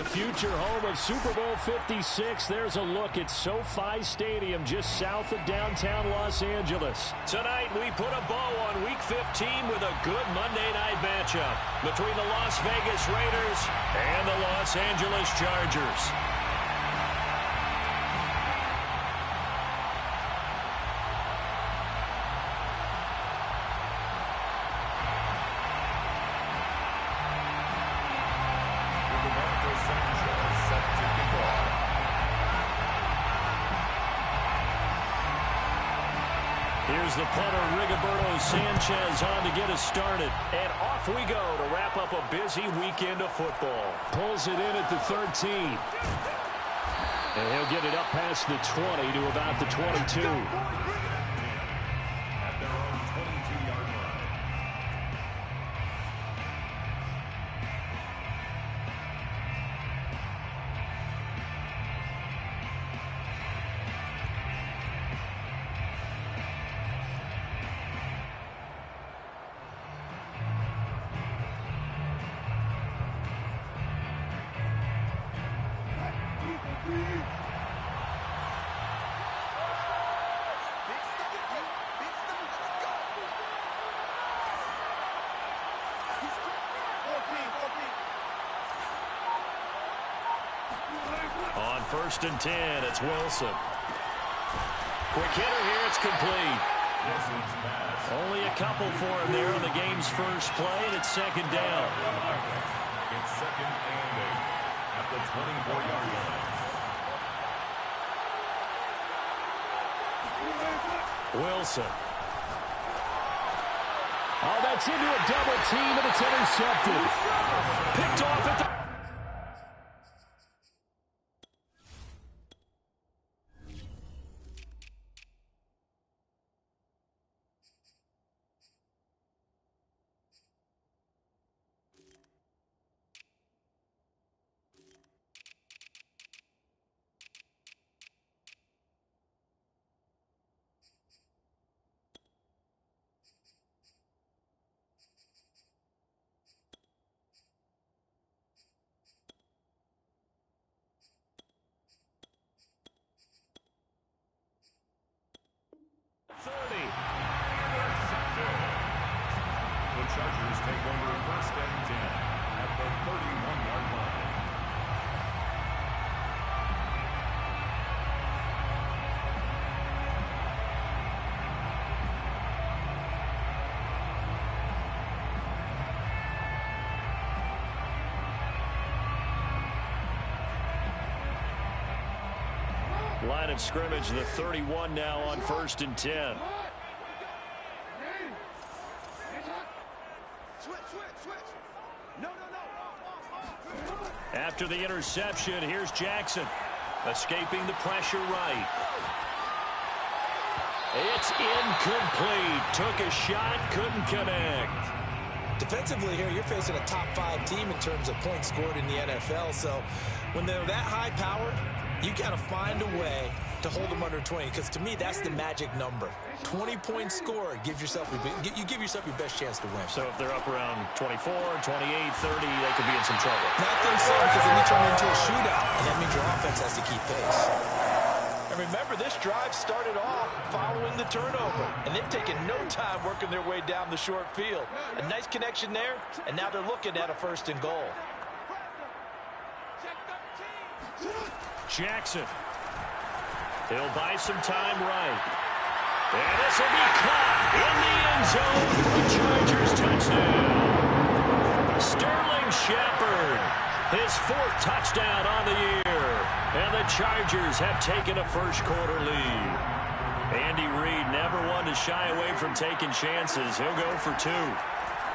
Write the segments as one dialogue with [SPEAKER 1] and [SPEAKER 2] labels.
[SPEAKER 1] the future home of Super Bowl 56. There's a look at SoFi Stadium just south of downtown Los Angeles. Tonight, we put a bow on Week 15 with a good Monday night matchup between the Las Vegas Raiders and the Los Angeles Chargers. Here's the punter, Rigoberto Sanchez, on to get us started. And off we go to wrap up a busy weekend of football. Pulls it in at the 13. And he'll get it up past the 20 to about the 22.
[SPEAKER 2] At their own 22-yard line.
[SPEAKER 1] On 1st and 10, it's Wilson. Quick hitter here, it's complete. Only a couple for him there on the game's first play, and it's 2nd down.
[SPEAKER 2] It's 2nd and 8 at the 24-yard line.
[SPEAKER 1] Wilson. Oh, that's into a double team, and it's intercepted. Picked off at the...
[SPEAKER 2] The Chargers take over 1st and 10 at the 31-yard line.
[SPEAKER 1] Line of scrimmage, the 31 now on 1st and 10. After the interception, here's Jackson. Escaping the pressure right. It's incomplete. Took a shot, couldn't connect.
[SPEAKER 3] Defensively here, you're facing a top 5 team in terms of points scored in the NFL. So when they're that high powered, you got to find a way to hold them under 20, because to me, that's the magic number. 20 points scored, you give yourself your best chance to win.
[SPEAKER 1] So if they're up around 24, 28, 30, they could be in some trouble.
[SPEAKER 3] I think so, because then you turn it into a shootout, and that means your offense has to keep pace.
[SPEAKER 4] And remember, this drive started off following the turnover, and they've taken no time working their way down the short field. A nice connection there, and now they're looking at a 1st and goal.
[SPEAKER 1] Jackson. He'll buy some time right. And this will be caught in the end zone for a Chargers touchdown. Sterling Shepard, his 4th touchdown on the year. And the Chargers have taken a first-quarter lead. Andy Reid never one to shy away from taking chances. He'll go for 2.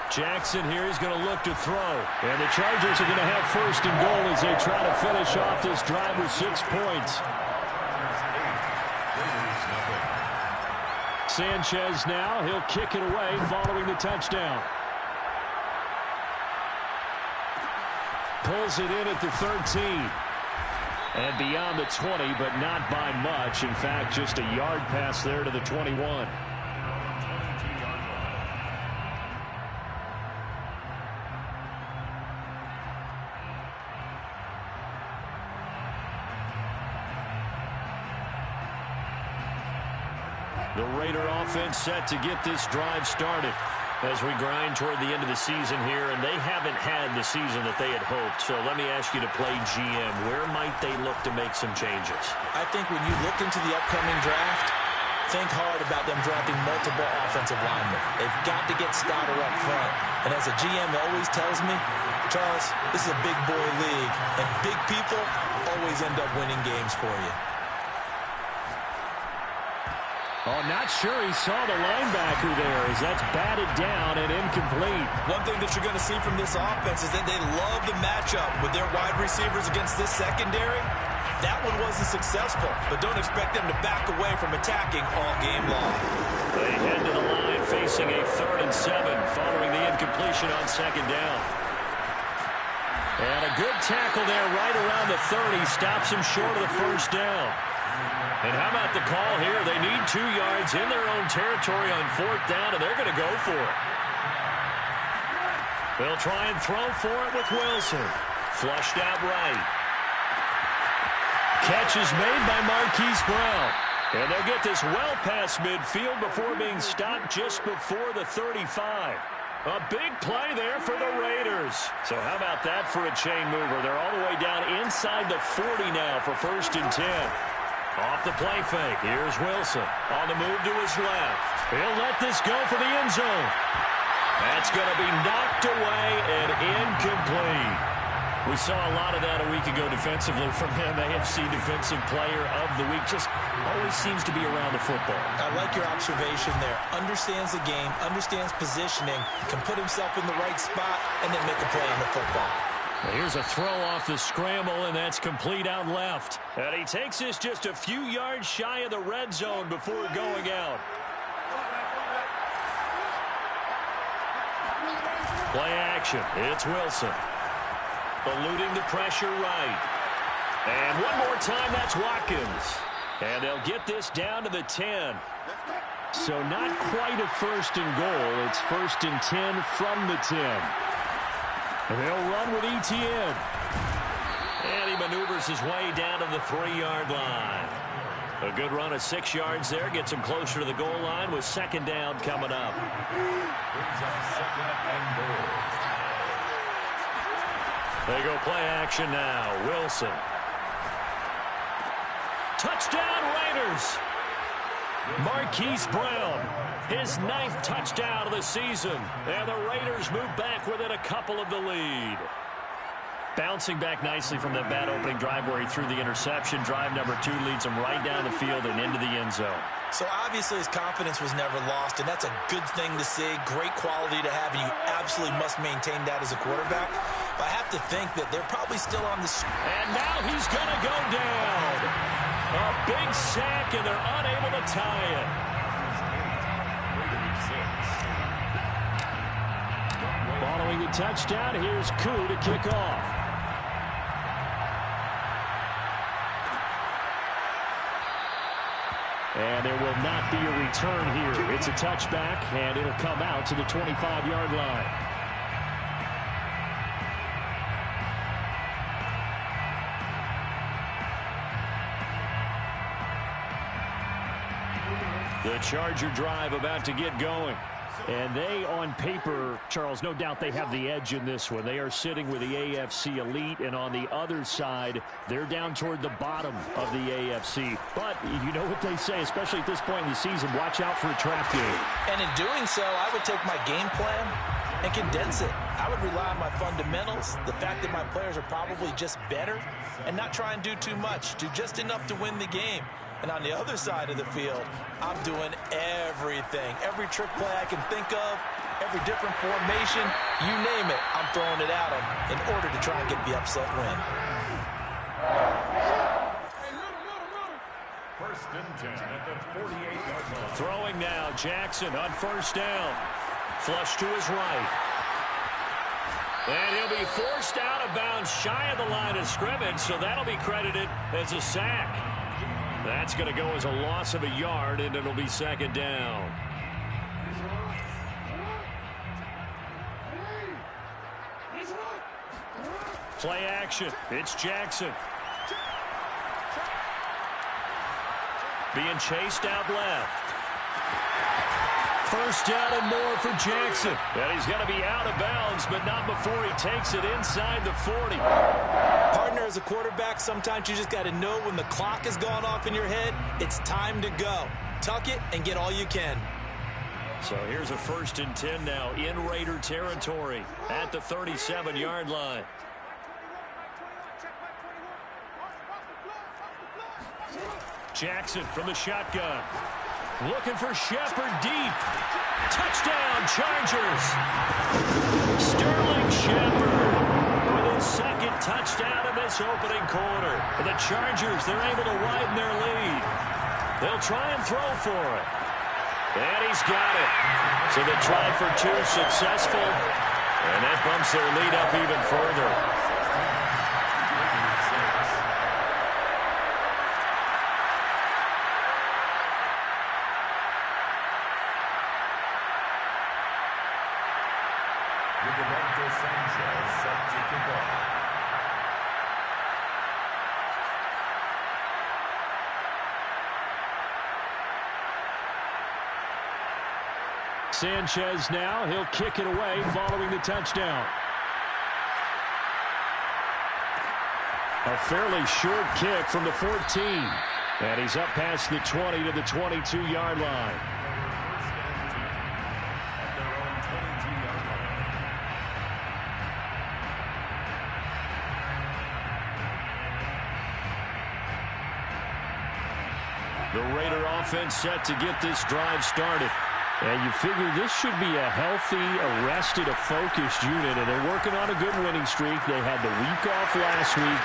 [SPEAKER 1] Jackson here is going to look to throw. And the Chargers are going to have 1st and goal as they try to finish off this drive with 6 points. Sanchez now, he'll kick it away following the touchdown. Pulls it in at the 13. And beyond the 20, but not by much. In fact, just a yard pass there to the 21. The Raider offense set to get this drive started as we grind toward the end of the season here, and they haven't had the season that they had hoped. So let me ask you to play GM. Where might they look to make some changes?
[SPEAKER 3] I think when you look into the upcoming draft, think hard about them drafting multiple offensive linemen. They've got to get Stoddard up front. And as a GM always tells me, Charles, this is a big boy league, and big people always end up winning games for you.
[SPEAKER 1] Oh, not sure he saw the linebacker there as that's batted down and incomplete.
[SPEAKER 3] One thing that you're going to see from this offense is that they love the matchup with their wide receivers against this secondary. That one wasn't successful, but don't expect them to back away from attacking all game long.
[SPEAKER 1] They head to the line facing a 3rd and 7 following the incompletion on 2nd down. And a good tackle there right around the 30 stops him short of the 1st down. And how about the call here? They need 2 yards in their own territory on 4th down, and they're going to go for it. They'll try and throw for it with Wilson. Flushed out right. Catch is made by Marquise Brown. And they'll get this well past midfield before being stopped just before the 35. A big play there for the Raiders. So how about that for a chain mover? They're all the way down inside the 40 now for 1st and 10. Off the play fake. Here's Wilson on the move to his left. He'll let this go for the end zone. That's going to be knocked away and incomplete. We saw a lot of that a week ago defensively from him. AFC Defensive Player of the Week. Just always seems to be around the football.
[SPEAKER 3] I like your observation there. Understands the game, understands positioning, can put himself in the right spot, and then make a play on the football.
[SPEAKER 1] Well, here's a throw off the scramble, and that's complete out left. And he takes this just a few yards shy of the red zone before going out. Play action. It's Wilson. Eluding the pressure right. And one more time, that's Watkins. And they'll get this down to the 10. So not quite a 1st and goal. It's 1st and 10 from the 10. And they'll run with Etienne. And he maneuvers his way down to the 3-yard line. A good run of 6 yards there. Gets him closer to the goal line with 2nd down coming up.
[SPEAKER 2] Brings up 2nd and goal.
[SPEAKER 1] They go play action now. Wilson. Touchdown Raiders. Marquise Brown. His 9th touchdown of the season. And the Raiders move back within a couple of the lead. Bouncing back nicely from that bad opening drive where he threw the interception. Drive number 2 leads him right down the field and into the end zone.
[SPEAKER 3] So obviously his confidence was never lost, and that's a good thing to see. Great quality to have, and you absolutely must maintain that as a quarterback. But I have to think that they're probably still on the...
[SPEAKER 1] And now he's going to go down. A big sack, and they're unable to tie it. Following the touchdown, here's Koo to kick off. And there will not be a return here. It's a touchback, and it'll come out to the 25-yard line. The Charger drive about to get going. And they, on paper, Charles, no doubt they have the edge in this one. They are sitting with the AFC elite, and on the other side, they're down toward the bottom of the AFC. But you know what they say, especially at this point in the season, watch out for a trap game.
[SPEAKER 3] And in doing so, I would take my game plan and condense it. I would rely on my fundamentals, the fact that my players are probably just better, and not try and do too much, do just enough to win the game. And on the other side of the field, I'm doing everything. Every trick play I can think of, every different formation, you name it, I'm throwing it at them in order to try and get the upset win.
[SPEAKER 2] 1st and 10 at the 48-yard line.
[SPEAKER 1] Throwing now, Jackson on 1st down. Flush to his right. And he'll be forced out of bounds shy of the line of scrimmage, so that'll be credited as a sack. That's going to go as a loss of a yard, and it'll be 2nd down. Play action. It's Jackson. Being chased out left. First down and more for Jackson. And he's going to be out of bounds, but not before he takes it inside the 40.
[SPEAKER 3] Partner, as a quarterback, sometimes you just got to know when the clock has gone off in your head, it's time to go. Tuck it and get all you can.
[SPEAKER 1] So here's a 1st and 10 now in Raider territory at the 37-yard line. Jackson from the shotgun. Looking for Shepard deep. Touchdown, Chargers. Sterling Shepard with his 2nd touchdown in this opening quarter. And the Chargers, they're able to widen their lead. They'll try and throw for it. And he's got it. So they tried for 2, successful. And that bumps their lead up even further.
[SPEAKER 2] Sanchez set to kick off.
[SPEAKER 1] Sanchez now, he'll kick it away following the touchdown. A fairly short kick from the 14. And he's up past the 20 to the 22-yard line. The Raider offense set to get this drive started. And you figure this should be a healthy, arrested, a focused unit. And they're working on a good winning streak. They had the week off last week.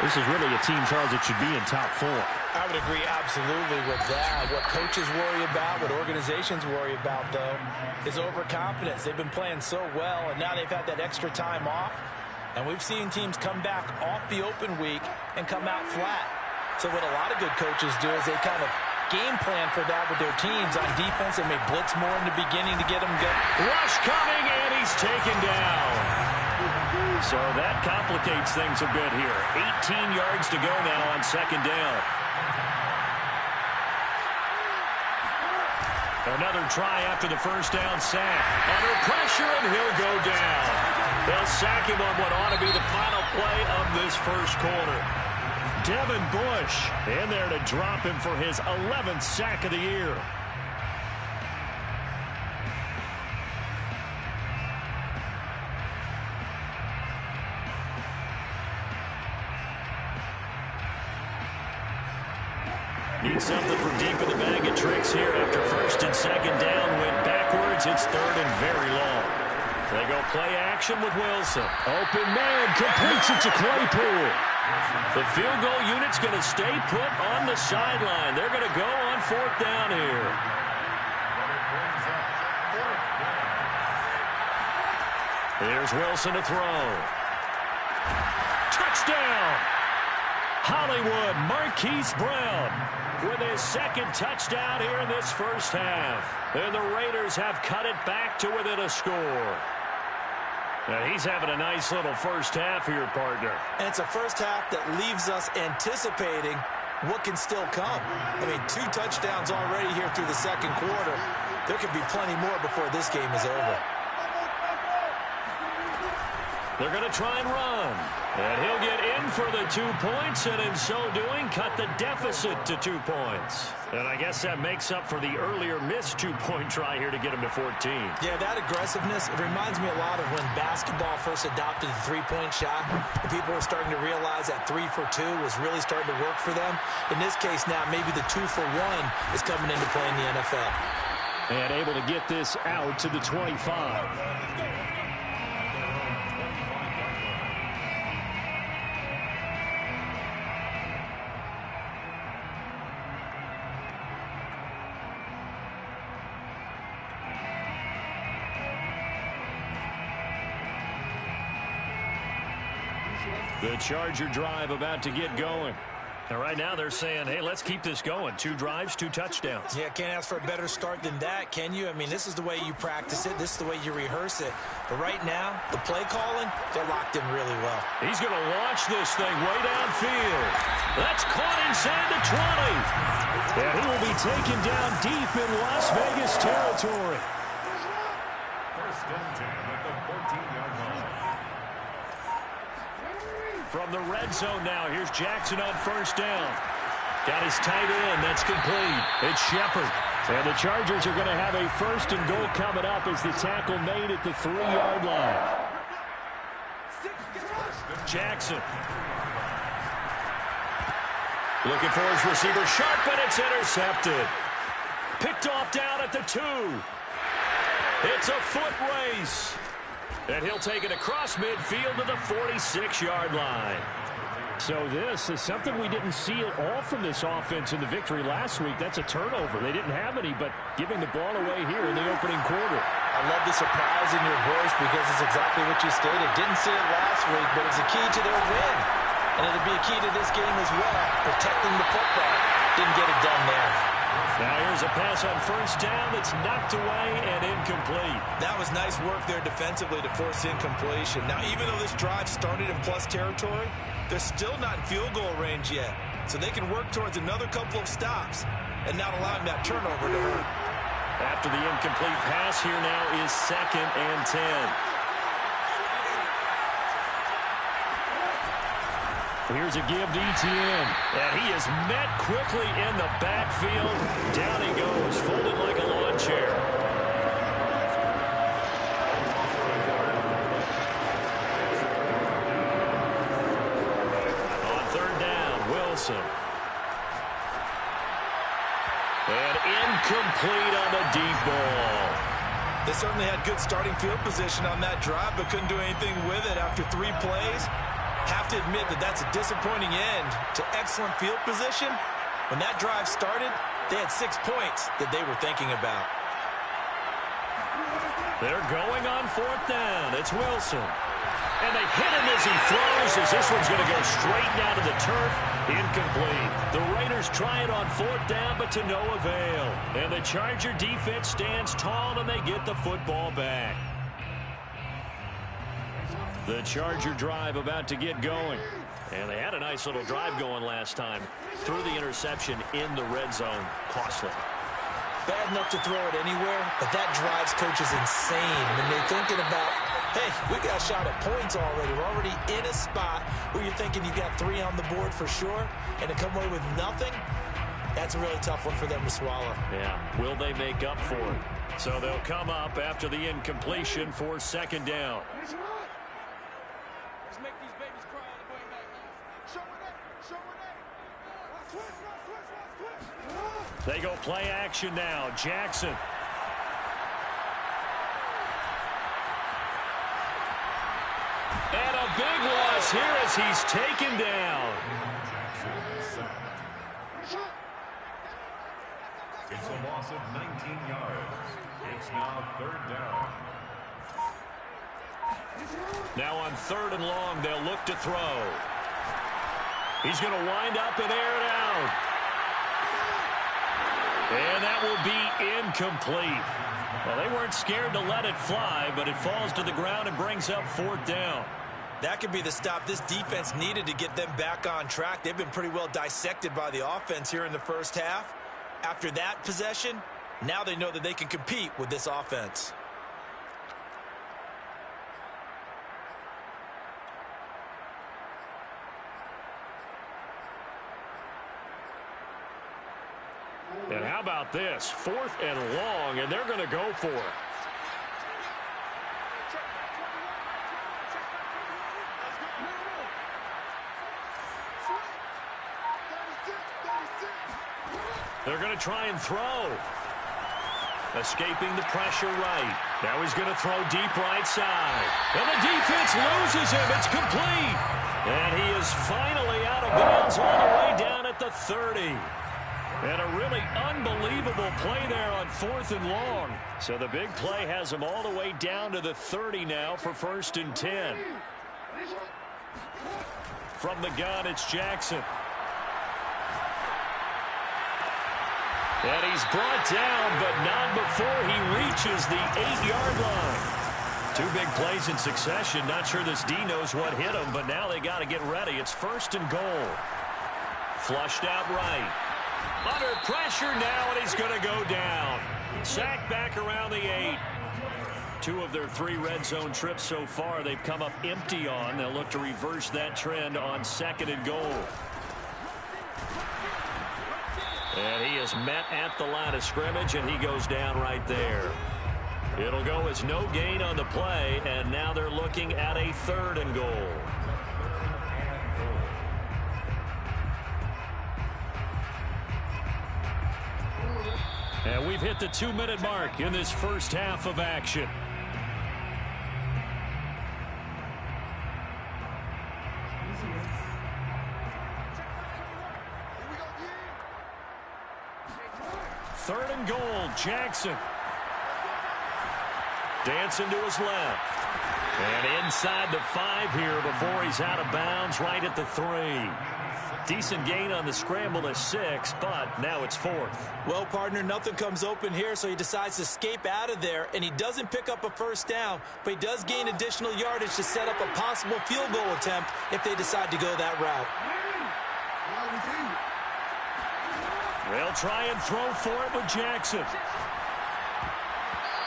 [SPEAKER 1] This is really a team, Charles, that should be in top 4.
[SPEAKER 3] I would agree absolutely with that. What coaches worry about, what organizations worry about, though, is overconfidence. They've been playing so well, and now they've had that extra time off. And we've seen teams come back off the open week and come out flat. So what a lot of good coaches do is they kind of game plan for that with their teams. On defense, they may blitz more in the beginning to get them going.
[SPEAKER 1] Rush coming, and he's taken down. So that complicates things a bit here. 18 yards to go now on 2nd down. Another try after the 1st down sack. Under pressure, and he'll go down. They'll sack him on what ought to be the final play of this 1st quarter. Devin Bush in there to drop him for his 11th sack of the year. Need something from deep in the bag of tricks here after 1st and 2nd down. Went backwards. It's 3rd and very long. They go play action with Wilson. Open man, completes it to Claypool. The field goal unit's going to stay put on the sideline. They're going to go on 4th down here. Here's Wilson to throw. Touchdown! Hollywood Marquise Brown with his 2nd touchdown here in this 1st half. And the Raiders have cut it back to within a score. Now he's having a nice little 1st half here, partner.
[SPEAKER 3] And it's a 1st half that leaves us anticipating what can still come. I mean, 2 touchdowns already here through the 2nd quarter. There could be plenty more before this game is over.
[SPEAKER 1] They're going to try and run. And he'll get in for the 2 points, and in so doing, cut the deficit to 2 points. And I guess that makes up for the earlier missed 2-point try here to get him to 14.
[SPEAKER 3] Yeah, that aggressiveness, it reminds me a lot of when basketball first adopted the 3-point shot. And people were starting to realize that 3 for 2 was really starting to work for them. In this case now, maybe the 2 for 1 is coming into play in the NFL.
[SPEAKER 1] And able to get this out to the 25. The Charger drive about to get going. And right now they're saying, hey, let's keep this going. 2 drives, 2 touchdowns.
[SPEAKER 3] Yeah, can't ask for a better start than that, can you? I mean, this is the way you practice it. This is the way you rehearse it. But right now, the play calling, they're locked in really well.
[SPEAKER 1] He's going to launch this thing way downfield. That's caught inside the 20. And he will be taken down deep in Las Vegas territory.
[SPEAKER 2] First and 10 at the 14-yard line.
[SPEAKER 1] From the red zone now, here's Jackson on first down. Got his tight end. That's complete. It's Shepard. And the Chargers are going to have a first and goal coming up as the tackle made at the 3-yard line. Jackson. Looking for his receiver Sharp, and it's intercepted. Picked off down at the 2. It's a foot race. And he'll take it across midfield to the 46-yard line. So this is something we didn't see at all from this offense in the victory last week. That's a turnover. They didn't have any, but giving the ball away here in the opening quarter.
[SPEAKER 3] I love the surprise in your voice because it's exactly what you stated. Didn't see it last week, but it's a key to their win. And it'll be a key to this game as well, protecting the football. Didn't get it done there.
[SPEAKER 1] Now here's a pass on first down that's knocked away and incomplete.
[SPEAKER 3] That was nice work there defensively to force incompletion. Now, even though this drive started in plus territory, they're still not in field goal range yet. So they can work towards another couple of stops and not allowing that turnover to hurt.
[SPEAKER 1] After the incomplete pass, here now is 2nd and 10. Here's a give to Etienne. And he is met quickly in the backfield. Down he goes, folded like a lawn chair. On 3rd down, Wilson. And incomplete on the deep ball.
[SPEAKER 3] They certainly had good starting field position on that drive, but couldn't do anything with it after 3 plays. Have to admit that that's a disappointing end to excellent field position. When that drive started, they had 6 points that they were thinking about.
[SPEAKER 1] They're going on 4th down. It's Wilson. And they hit him as he throws, as this one's going to go straight down to the turf. Incomplete. The Raiders try it on 4th down, but to no avail. And the Charger defense stands tall, and they get the football back. The Charger drive about to get going. And they had a nice little drive going last time. Threw the interception in the red zone. Costly.
[SPEAKER 3] Bad enough to throw it anywhere, but that drives coaches insane when they're thinking about, hey, we got a shot at points already. We're already in a spot where you're thinking you got 3 on the board for sure, and to come away with nothing, that's a really tough one for them to swallow.
[SPEAKER 1] Yeah, will they make up for it? So they'll come up after the incompletion for 2nd down. They go play action now. Jackson. And a big loss here as he's taken down.
[SPEAKER 2] It's a loss of 19 yards. It's now 3rd down.
[SPEAKER 1] Now on 3rd and long, they'll look to throw. He's going to wind up and air it out. And that will be incomplete. Well, they weren't scared to let it fly, but it falls to the ground and brings up 4th down.
[SPEAKER 3] That could be the stop this defense needed to get them back on track. They've been pretty well dissected by the offense here in the first half. After that possession, now they know that they can compete with this offense.
[SPEAKER 1] And how about this? 4th and long, and they're going to go for it. They're going to try and throw. Escaping the pressure right. Now he's going to throw deep right side. And the defense loses him. It's complete. And he is finally out of bounds all the way down at the 30. And a really unbelievable play there on 4th and long. So the big play has him all the way down to the 30 now for 1st and 10. From the gun, it's Jackson. And he's brought down, but not before he reaches the 8-yard line. 2 big plays in succession. Not sure this D knows what hit him, but now they got to get ready. It's 1st and goal. Flushed out right. Under pressure now, and he's going to go down. Sacked back around the 8. 2 of their 3 red zone trips so far they've come up empty on. They'll look to reverse that trend on 2nd and goal. And he is met at the line of scrimmage, and he goes down right there. It'll go as no gain on the play, and now they're looking at a 3rd and goal. And we've hit the 2-minute mark in this first half of action. Third and goal, Jackson. Dancing to his left. And inside the 5 here before he's out of bounds right at the 3. Decent gain on the scramble to 6, but now it's 4th.
[SPEAKER 3] Well, partner, nothing comes open here, so he decides to escape out of there, and he doesn't pick up a 1st down, but he does gain additional yardage to set up a possible field goal attempt if they decide to go that route.
[SPEAKER 1] They'll try and throw for it with Jackson.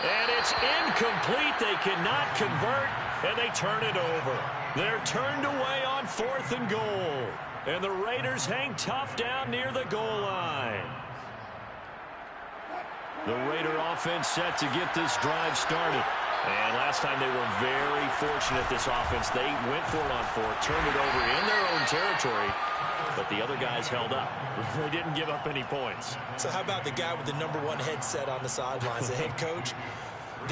[SPEAKER 1] And it's incomplete. They cannot convert, and they turn it over. They're turned away on 4th and goal. And the Raiders hang tough down near the goal line. The Raider offense set to get this drive started. And last time they were very fortunate, this offense. They went for it on 4th, turned it over in their own territory, but the other guys held up. They didn't give up any points.
[SPEAKER 3] So how about the guy with the #1 headset on the sidelines, the head coach?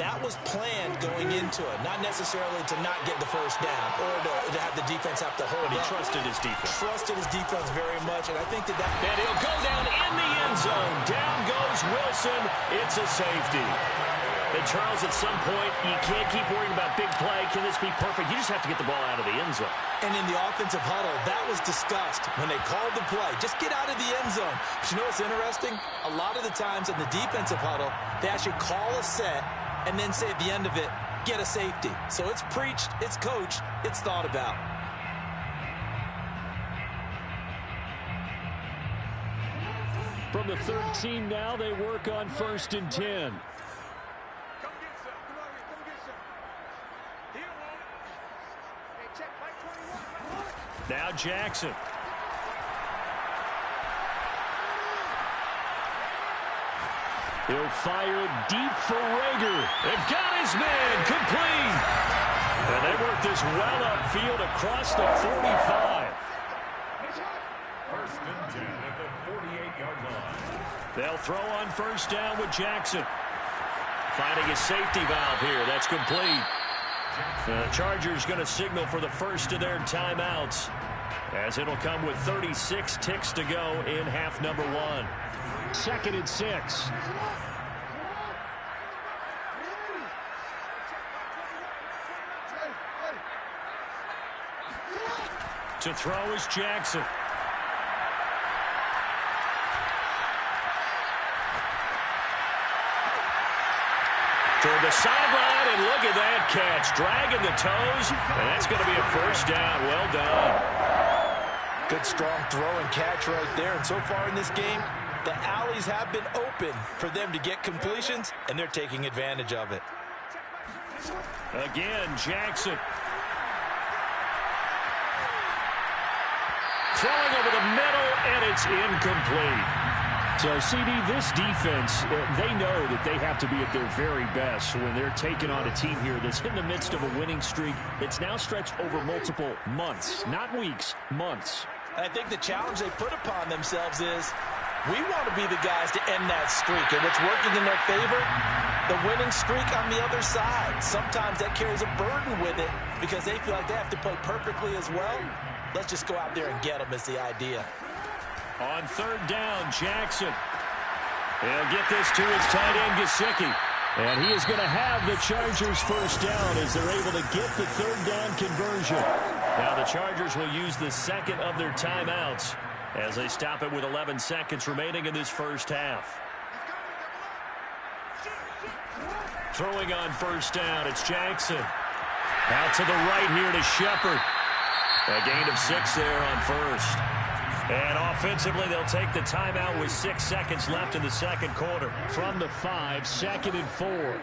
[SPEAKER 3] That was planned going into it, not necessarily to not get the 1st down or to have the defense have to hold
[SPEAKER 1] But he
[SPEAKER 3] up.
[SPEAKER 1] trusted his defense.
[SPEAKER 3] Trusted his defense very much, and I think that...
[SPEAKER 1] And he'll go down in the end zone. Down goes Wilson. It's a safety. And Charles, at some point, you can't keep worrying about big play. Can this be perfect? You just have to get the ball out of the end zone.
[SPEAKER 3] And in the offensive huddle, that was discussed when they called the play. Just get out of the end zone. But you know what's interesting? A lot of the times in the defensive huddle, they actually call a set and then say at the end of it, get a safety. So it's preached, it's coached, it's thought about.
[SPEAKER 1] From the 13 now, they work on 1st and 10. Now Jackson. He'll fire deep for Rager. They've got his man complete. And they work this well upfield across the 45.
[SPEAKER 2] 1st and 10 at the 48-yard line.
[SPEAKER 1] They'll throw on 1st down with Jackson. Finding a safety valve here. That's complete. The Chargers going to signal for the first of their timeouts, as it'll come with 36 ticks to go in half number 1. 2nd and 6. To throw is Jackson. Toward the sideline, and look at that catch. Dragging the toes, and that's going to be a 1st down. Well done.
[SPEAKER 3] Good, strong throw and catch right there. And so far in this game, the alleys have been open for them to get completions, and they're taking advantage of it.
[SPEAKER 1] Again, Jackson. Throwing over the middle, and it's incomplete. So, CD, this defense, they know that they have to be at their very best when they're taking on a team here that's in the midst of a winning streak that's now stretched over multiple months, not weeks, months.
[SPEAKER 3] And I think the challenge they put upon themselves is, we want to be the guys to end that streak. And what's working in their favor, the winning streak on the other side. Sometimes that carries a burden with it because they feel like they have to play perfectly as well. Let's just go out there and get them is the idea.
[SPEAKER 1] On 3rd down, Jackson. He'll get this to his tight end, Gesicki. And he is going to have the Chargers 1st down as they're able to get the 3rd down conversion. Now the Chargers will use the 2nd of their timeouts as they stop it with 11 seconds remaining in this first half. Throwing on first down, it's Jackson. Out to the right here to Shepard. A gain of 6 there on first. And offensively, they'll take the timeout with 6 seconds left in the second quarter. From the 5, 2nd and 4.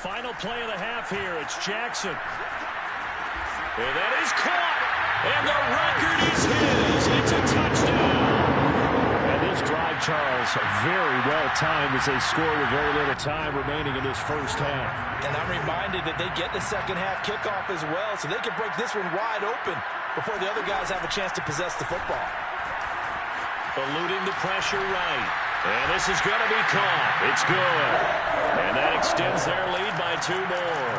[SPEAKER 1] Final play of the half here. It's Jackson. And that is caught. And the record is his. It's a touchdown. And this drive, Charles, very well timed as they score with very little time remaining in this first half.
[SPEAKER 3] And I'm reminded that they get the second half kickoff as well, so they can break this one wide open before the other guys have a chance to possess the football.
[SPEAKER 1] Eluding the pressure right. And this is going to be caught. It's good. And that extends their lead by 2 more.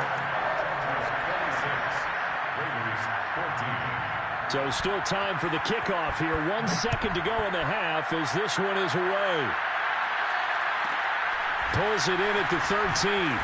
[SPEAKER 1] So still time for the kickoff here. 1 second to go in the half as this one is away. Pulls it in at the 13.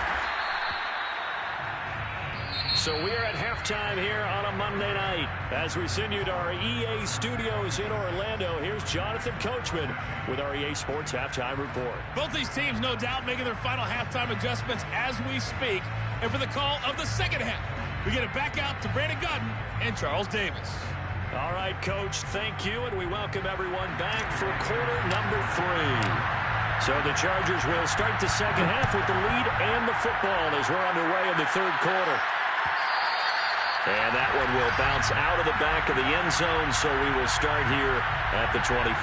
[SPEAKER 1] So we are at halftime here on a Monday night. As we send you to our EA studios in Orlando, here's Jonathan Coachman with our EA Sports Halftime Report.
[SPEAKER 5] Both these teams, no doubt, making their final halftime adjustments as we speak. And for the call of the second half, we get it back out to Brandon Gaudin and Charles Davis.
[SPEAKER 1] All right, Coach, thank you, and we welcome everyone back for quarter number 3. So the Chargers will start the second half with the lead and the football as we're underway in the third quarter. And that one will bounce out of the back of the end zone, so we will start here at the 25.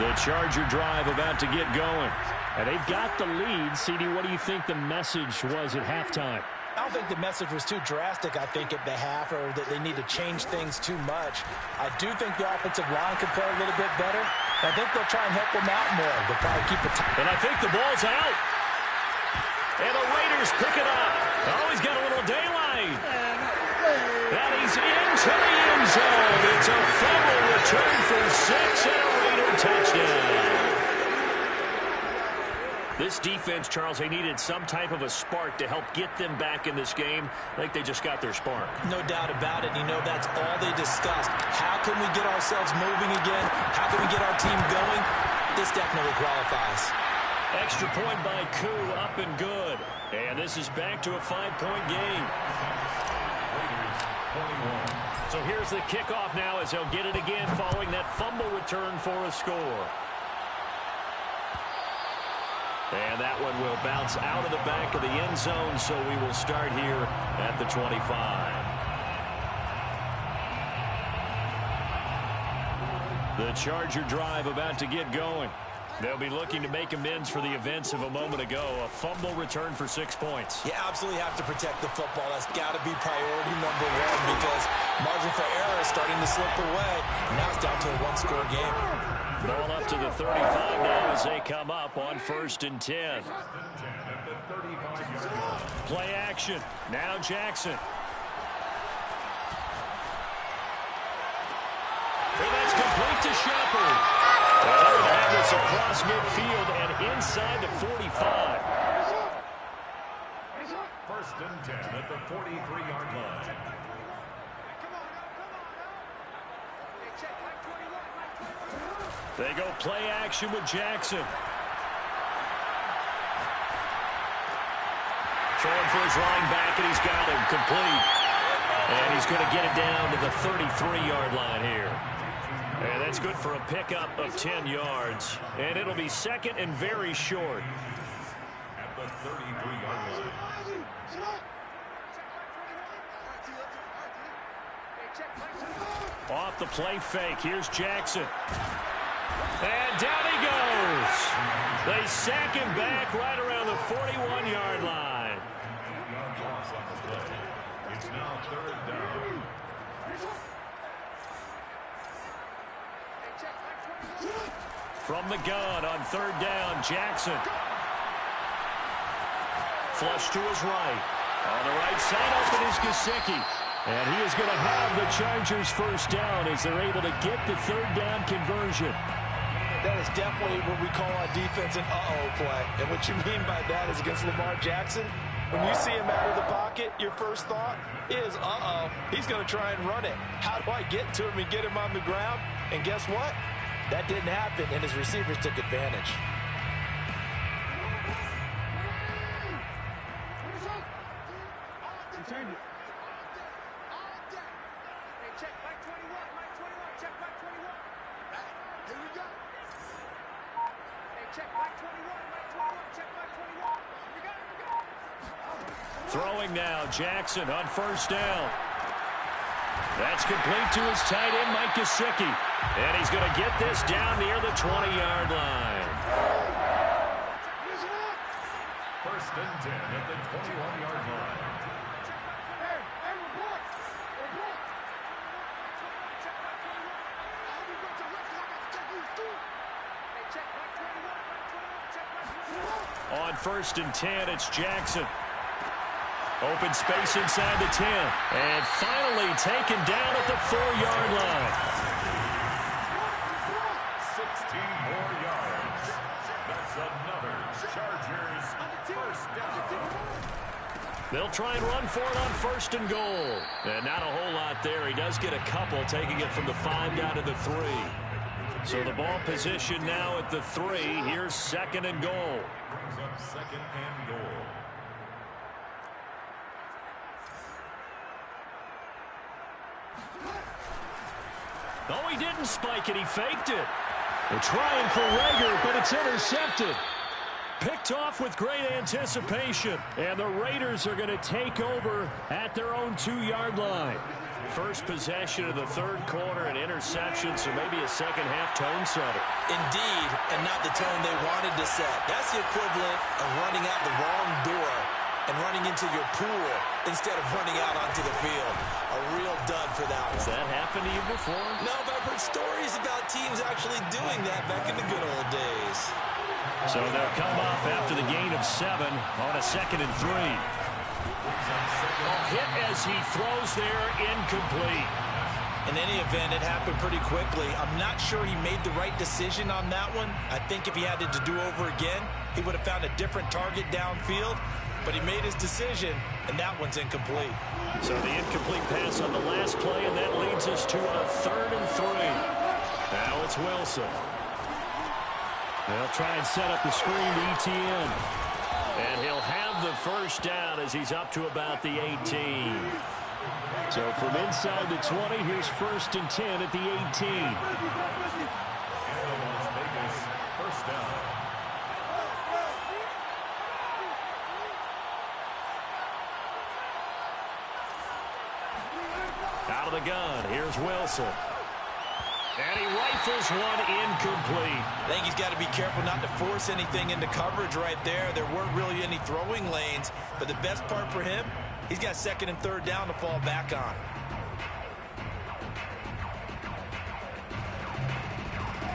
[SPEAKER 1] The Charger drive about to get going. And they've got the lead. CD, what do you think the message was at halftime?
[SPEAKER 3] I don't think the message was too drastic, I think, at the half, or that they need to change things too much. I do think the offensive line could play a little bit better. I think they'll try and help them out more. They'll probably keep it tight.
[SPEAKER 1] And I think the ball's out. And the Raiders pick it up. Oh, he's got a little daylight. And he's into the end zone. It's a fumble return for 6 and a Raider touchdown. This defense, Charles, they needed some type of a spark to help get them back in this game. I think they just got their spark.
[SPEAKER 3] No doubt about it. You know, that's all they discussed. How can we get ourselves moving again? How can we get our team going? This definitely qualifies.
[SPEAKER 1] Extra point by Koo, up and good. And this is back to a 5-point game. So here's the kickoff now as they'll get it again following that fumble return for a score. And that one will bounce out of the back of the end zone, so we will start here at the 25. The Charger drive about to get going. They'll be looking to make amends for the events of a moment ago. A fumble return for 6 points.
[SPEAKER 3] You absolutely have to protect the football. That's got to be priority number 1 because margin for error is starting to slip away. Now it's down to a 1-score game.
[SPEAKER 1] Ball up to the 35 now as they come up on 1st and 10. Play action. Now Jackson. And that's complete to Shepard. And they would have this across midfield and inside the 45.
[SPEAKER 2] 1st and 10 at the 43-yard line.
[SPEAKER 1] They go play action with Jackson. Throwing for his line back, and he's got him complete. And he's going to get it down to the 33-yard line here. And that's good for a pickup of 10 yards. And it'll be 2nd and very short.
[SPEAKER 2] At the 33-yard line.
[SPEAKER 1] Off the play fake. Here's Jackson. And down he goes. They sack him back right around the 41-yard line.
[SPEAKER 2] It's now 3rd down.
[SPEAKER 1] From the gun on 3rd down, Jackson. Flush to his right. On the right side, open is Gesicki. And he is going to have the Chargers first down as they're able to get the third down conversion.
[SPEAKER 4] That is definitely what we call on defense an uh-oh play. And what you mean by that is against Lamar Jackson, when you see him out of the pocket, your first thought is, uh-oh, he's going to try and run it. How do I get to him and get him on the ground? And guess what? That didn't happen, and his receivers took advantage.
[SPEAKER 1] Throwing now, Jackson on first down. That's complete to his tight end, Mike Gesicki. And he's going to get this down near the 20-yard line.
[SPEAKER 2] First and 10 at the 21-yard line.
[SPEAKER 1] On first and 10, it's Jackson. Open space inside the 10. And finally taken down at the 4-yard line.
[SPEAKER 2] 16 more yards. That's another Chargers first down.
[SPEAKER 1] They'll try and run for it on first and goal. And not a whole lot there. He does get a couple, taking it from the 5 down to the 3. So the ball position now at the 3. Here's second and goal.
[SPEAKER 2] Brings up second and goal.
[SPEAKER 1] No, he didn't spike it. He faked it. They're trying for Reagor, but it's intercepted. Picked off with great anticipation. And the Raiders are going to take over at their own 2-yard line. First possession of the third quarter, an interception, so maybe a second-half tone setter.
[SPEAKER 3] Indeed, and not the tone they wanted to set. That's the equivalent of running out the wrong door and running into your pool instead of running out onto the field. A real dud for that one.
[SPEAKER 1] Has that happened to you before?
[SPEAKER 3] No, but I've heard stories about teams actually doing that back in the good old days.
[SPEAKER 1] So they'll come up after the gain of 7 on a second and 3. Hit as he throws there, incomplete.
[SPEAKER 3] In any event, it happened pretty quickly. I'm not sure he made the right decision on that one. I think if he had it to do over again, he would have found a different target downfield. But he made his decision, and that one's incomplete.
[SPEAKER 1] So the incomplete pass on the last play, and that leads us to a third and 3. Now it's Wilson. They'll try and set up the screen to ETN. And he'll have the first down as he's up to about the 18. So from inside the 20, here's first and 10 at the 18.
[SPEAKER 2] And the Las Vegas first down.
[SPEAKER 1] Out of the gun, here's Wilson. And he rifles one incomplete.
[SPEAKER 3] I think he's got to be careful not to force anything into coverage right there. There weren't really any throwing lanes, but the best part for him, he's got second and third down to fall back on.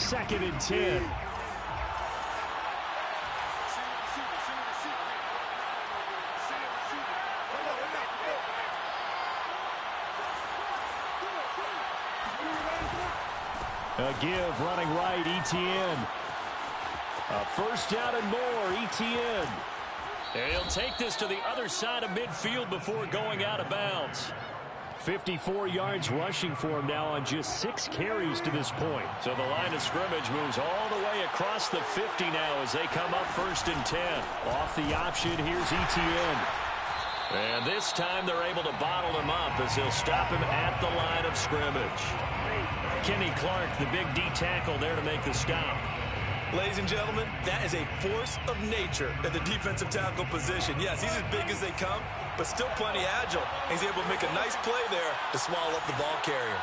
[SPEAKER 1] Second and 10. A give running right, ETN. A first down and more, ETN. And he'll take this to the other side of midfield before going out of bounds. 54 yards rushing for him now on just 6 carries to this point. So the line of scrimmage moves all the way across the 50 now as they come up first and 10. Off the option, here's ETN. And this time they're able to bottle him up as they'll stop him at the line of scrimmage. Kenny Clark, the big D tackle there to make the stop.
[SPEAKER 3] Ladies and gentlemen, that is a force of nature at the defensive tackle position. Yes, he's as big as they come, but still plenty agile. He's able to make a nice play there to swallow up the ball carrier.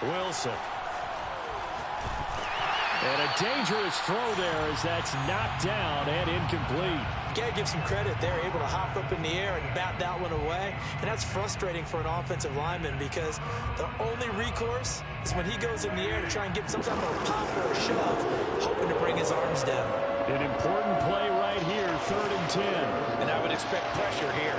[SPEAKER 1] Wilson. And a dangerous throw there as that's knocked down and incomplete.
[SPEAKER 3] You got to give some credit. They're able to hop up in the air and bat that one away. And that's frustrating for an offensive lineman because the only recourse is when he goes in the air to try and get some type of a pop or a shove, hoping to bring his arms down.
[SPEAKER 1] An important play right here, 3rd and 10.
[SPEAKER 3] And I would expect pressure here.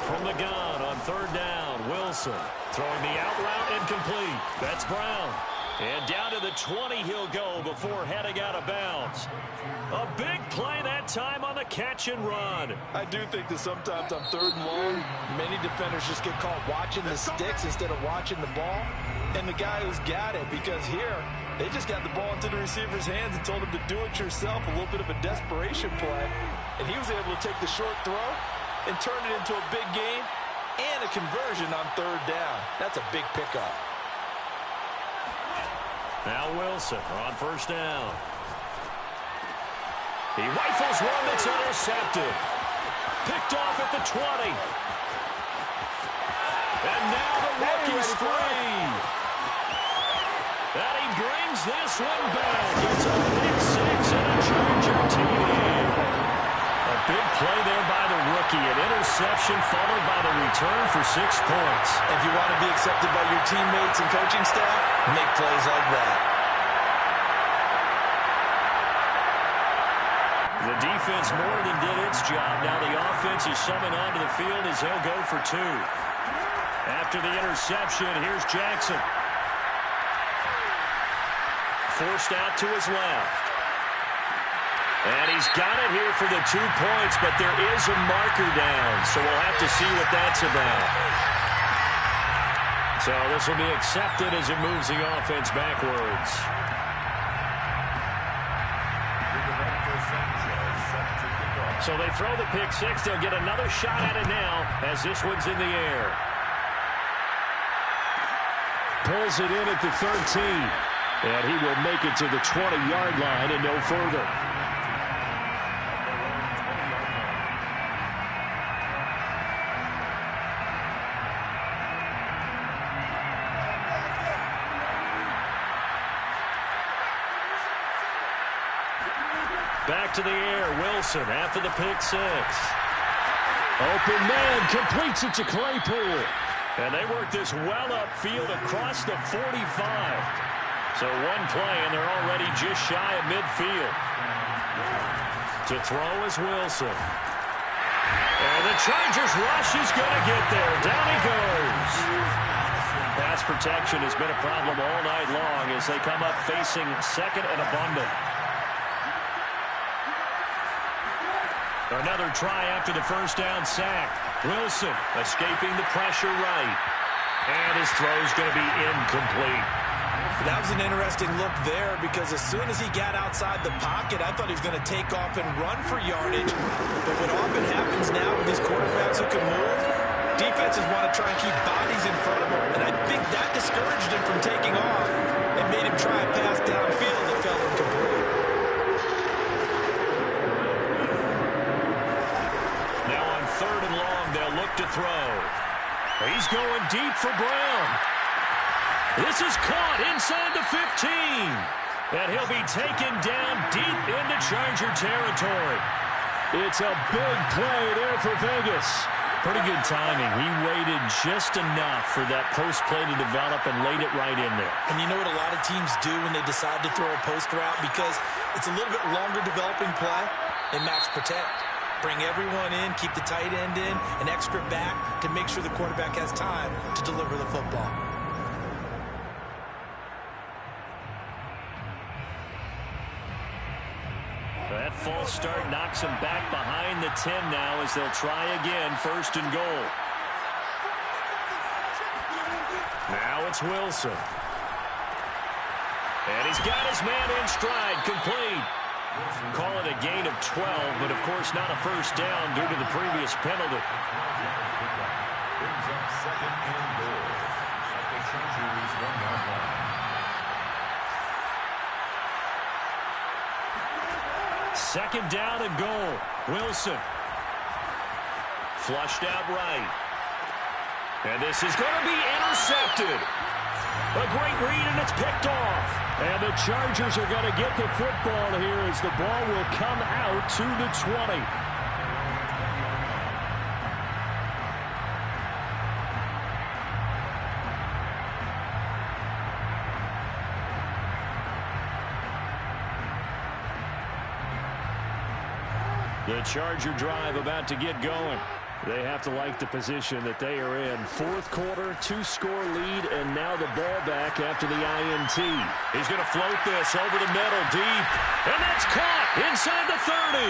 [SPEAKER 1] From the gun on 3rd down, Wilson throwing the out route incomplete. That's Brown. And down to the 20 he'll go before heading out of bounds. A big play that time on the catch and run.
[SPEAKER 4] I do think that sometimes on 3rd and long, many defenders just get caught watching the sticks instead of watching the ball. And the guy who's got it, because here, they just got the ball into the receiver's hands and told him to do it yourself, a little bit of a desperation play. And he was able to take the short throw and turn it into a big gain and a conversion on 3rd down. That's a big pickup.
[SPEAKER 1] Now Wilson on 1st down. He rifles one that's intercepted. Picked off at the 20. And now the rookie's free. And he brings this one back. It's a big 6 and a Charger TD. A big play there by the rookie. An interception followed by the return for 6 points.
[SPEAKER 3] If you want to be accepted by your teammates and coaching staff, make plays like that.
[SPEAKER 1] The defense more than did its job. Now the offense is summoned onto the field as they'll go for 2. After the interception, here's Jackson. Forced out to his left. And he's got it here for the 2 points, but there is a marker down, so we'll have to see what that's about. So this will be accepted as it moves the offense backwards. So they throw the pick 6. They'll get another shot at it now as this one's in the air. Pulls it in at the 13. And he will make it to the 20-yard line and no further. Back to the air, Wilson after the pick 6. Open man completes it to Claypool. And they work this well upfield across the 45. So one play, and they're already just shy of midfield. To throw is Wilson. And the Chargers rush is going to get there. Down he goes. Pass protection has been a problem all night long as they come up facing 2nd and abundant. Another try after the 1st down sack. Wilson escaping the pressure right. And his throw's going to be incomplete.
[SPEAKER 3] That was an interesting look there because as soon as he got outside the pocket, I thought he was going to take off and run for yardage. But what often happens now with these quarterbacks who can move, defenses want to try and keep bodies in front of him. And I think that discouraged him from taking off and made him try a pass downfield that fell incomplete.
[SPEAKER 1] Now on 3rd and long, they'll look to throw. He's going deep for Brown. This is caught inside the 15. And he'll be taken down deep into Charger territory. It's a big play there for Vegas. Pretty good timing. He waited just enough for that post play to develop and laid it right in there.
[SPEAKER 3] And you know what a lot of teams do when they decide to throw a post route? Because it's a little bit longer developing play, they max protect. Bring everyone in, keep the tight end in, an extra back to make sure the quarterback has time to deliver the football.
[SPEAKER 1] That false start knocks him back behind the 10 now as they'll try again, 1st and goal. Now it's Wilson. And he's got his man in stride, complete. Call it a gain of 12, but of course not a 1st down due to the previous penalty.
[SPEAKER 2] Brings up 2nd and goal at the Chargers 1-yard line.
[SPEAKER 1] 2nd down and goal. Wilson flushed out right. And this is going to be intercepted. A great read, and it's picked off. And the Chargers are going to get the football here as the ball will come out to the 20. The Charger drive about to get going. They have to like the position that they are in. Fourth quarter, 2-score lead, and now the ball back after the INT. He's going to float this over the middle, deep, and that's caught inside the 30.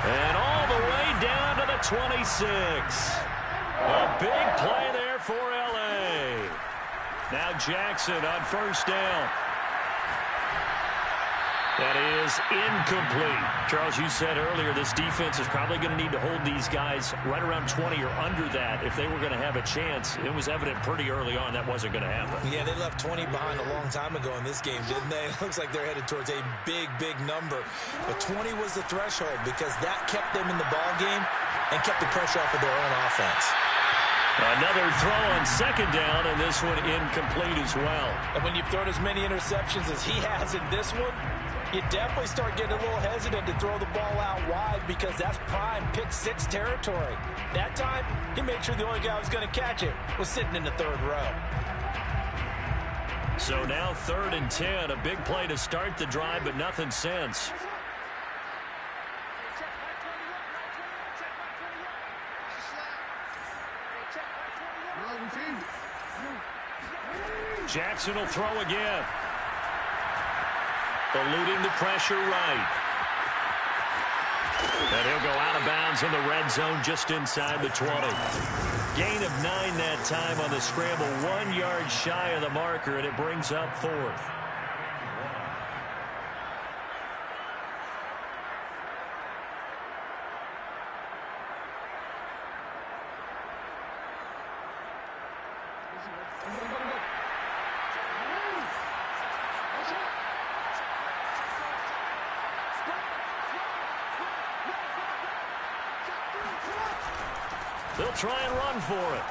[SPEAKER 1] And all the way down to the 26. A big play there for L.A. Now Jackson on first down. That is incomplete. Charles, you said earlier this defense is probably going to need to hold these guys right around 20 or under that if they were going to have a chance. It was evident pretty early on that wasn't going to happen.
[SPEAKER 3] Yeah, they left 20 behind a long time ago in this game, didn't they? It looks like they're headed towards a big, big number. But 20 was the threshold because that kept them in the ball game and kept the pressure off of their own offense.
[SPEAKER 1] Another throw on second down, and this one incomplete as well.
[SPEAKER 3] And when you've thrown as many interceptions as he has in this one, you definitely start getting a little hesitant to throw the ball out wide because that's prime pick six territory. That time, he made sure the only guy who was going to catch it was sitting in the third row.
[SPEAKER 1] So now 3rd and 10, a big play to start the drive, but nothing since. Jackson will throw again. Eluding the pressure right. And he'll go out of bounds in the red zone just inside the 20. Gain of 9 that time on the scramble. 1 yard shy of the marker, and it brings up 4th. They'll try and run for it.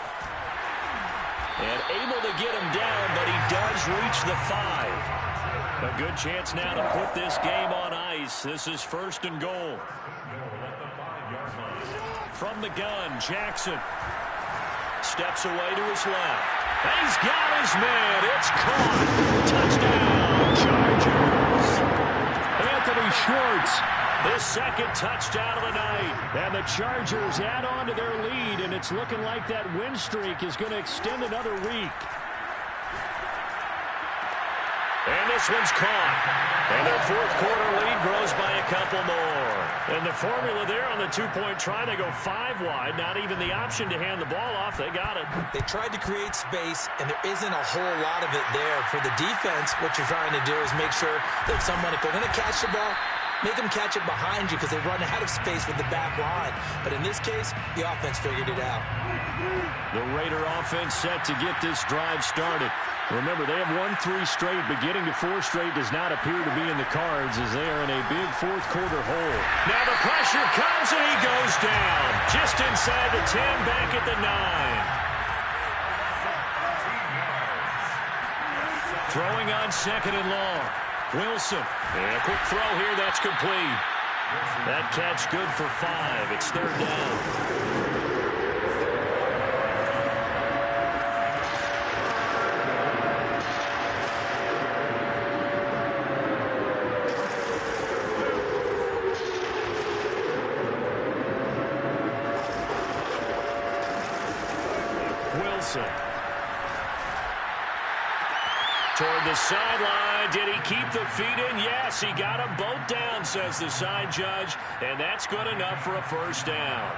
[SPEAKER 1] And able to get him down, but he does reach the 5. A good chance now to put this game on ice. This is 1st and goal. From the gun, Jackson steps away to his left. He's got his man. It's caught. Touchdown, Chargers. Anthony Schwartz. His 2nd touchdown of the night. And the Chargers add on to their lead, and it's looking like that win streak is going to extend another week. And this one's caught. And their 4th quarter lead grows by a couple more. And the formula there on the 2-point try, they go 5 wide. Not even the option to hand the ball off. They got it.
[SPEAKER 3] They tried to create space, and there isn't a whole lot of it there. For the defense, what you're trying to do is make sure that someone, if they're going to catch the ball, make them catch it behind you because they run out of space with the back line. But in this case, the offense figured it out.
[SPEAKER 1] The Raider offense set to get this drive started. Remember, they have won 3 straight, but getting to 4 straight does not appear to be in the cards as they are in a big 4th quarter hole. Now the pressure comes and he goes down. Just inside the 10, back at the 9. Throwing on 2nd and long. Wilson, and a quick throw here, that's complete. That catch good for 5. It's 3rd down. Wilson. Toward the sideline. Did he keep the feet in? Yes, he got them both down, says the side judge. And that's good enough for a 1st down.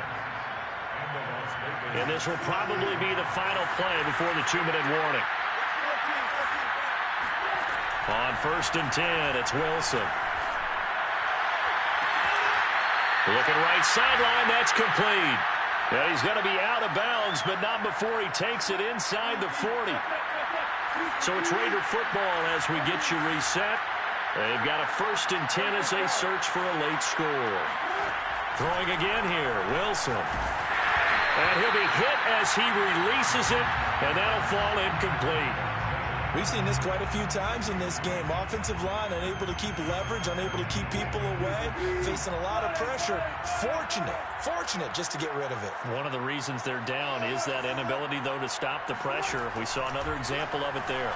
[SPEAKER 1] And this will probably be the final play before the 2-minute warning. On 1st and 10, it's Wilson. Looking right sideline, that's complete. Now he's going to be out of bounds, but not before he takes it inside the 40. So it's Raider football as we get you reset. They've got a 1st and 10 as they search for a late score. Throwing again here, Wilson. And he'll be hit as he releases it, and that'll fall incomplete.
[SPEAKER 3] We've seen this quite a few times in this game. Offensive line unable to keep leverage, unable to keep people away, facing a lot of pressure. Fortunate just to get rid of it.
[SPEAKER 1] One of the reasons they're down is that inability, though, to stop the pressure. We saw another example of it there.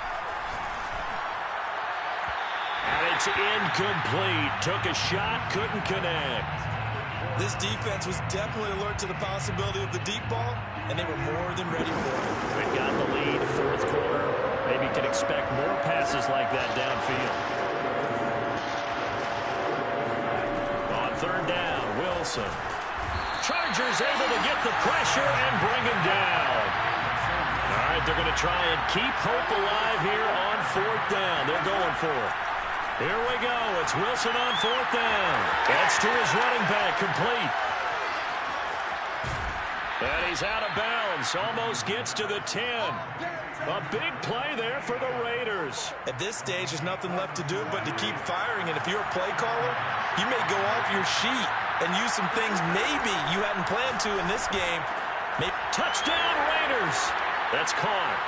[SPEAKER 1] And it's incomplete. Took a shot, couldn't connect.
[SPEAKER 3] This defense was definitely alert to the possibility of the deep ball, and they were more than ready for it.
[SPEAKER 1] They've got the lead, fourth quarter. Maybe can expect more passes like that downfield. On third down, Wilson. Chargers able to get the pressure and bring him down. All right, they're going to try and keep hope alive here on fourth down. They're going for it. Here we go. It's Wilson on fourth down. That's to his running back, complete. And he's out of bounds. Almost gets to the 10. A big play there for the Raiders.
[SPEAKER 3] At this stage, there's nothing left to do but to keep firing. And if you're a play caller, you may go off your sheet and use some things maybe you hadn't planned to in this game.
[SPEAKER 1] Touchdown, Raiders. That's caught.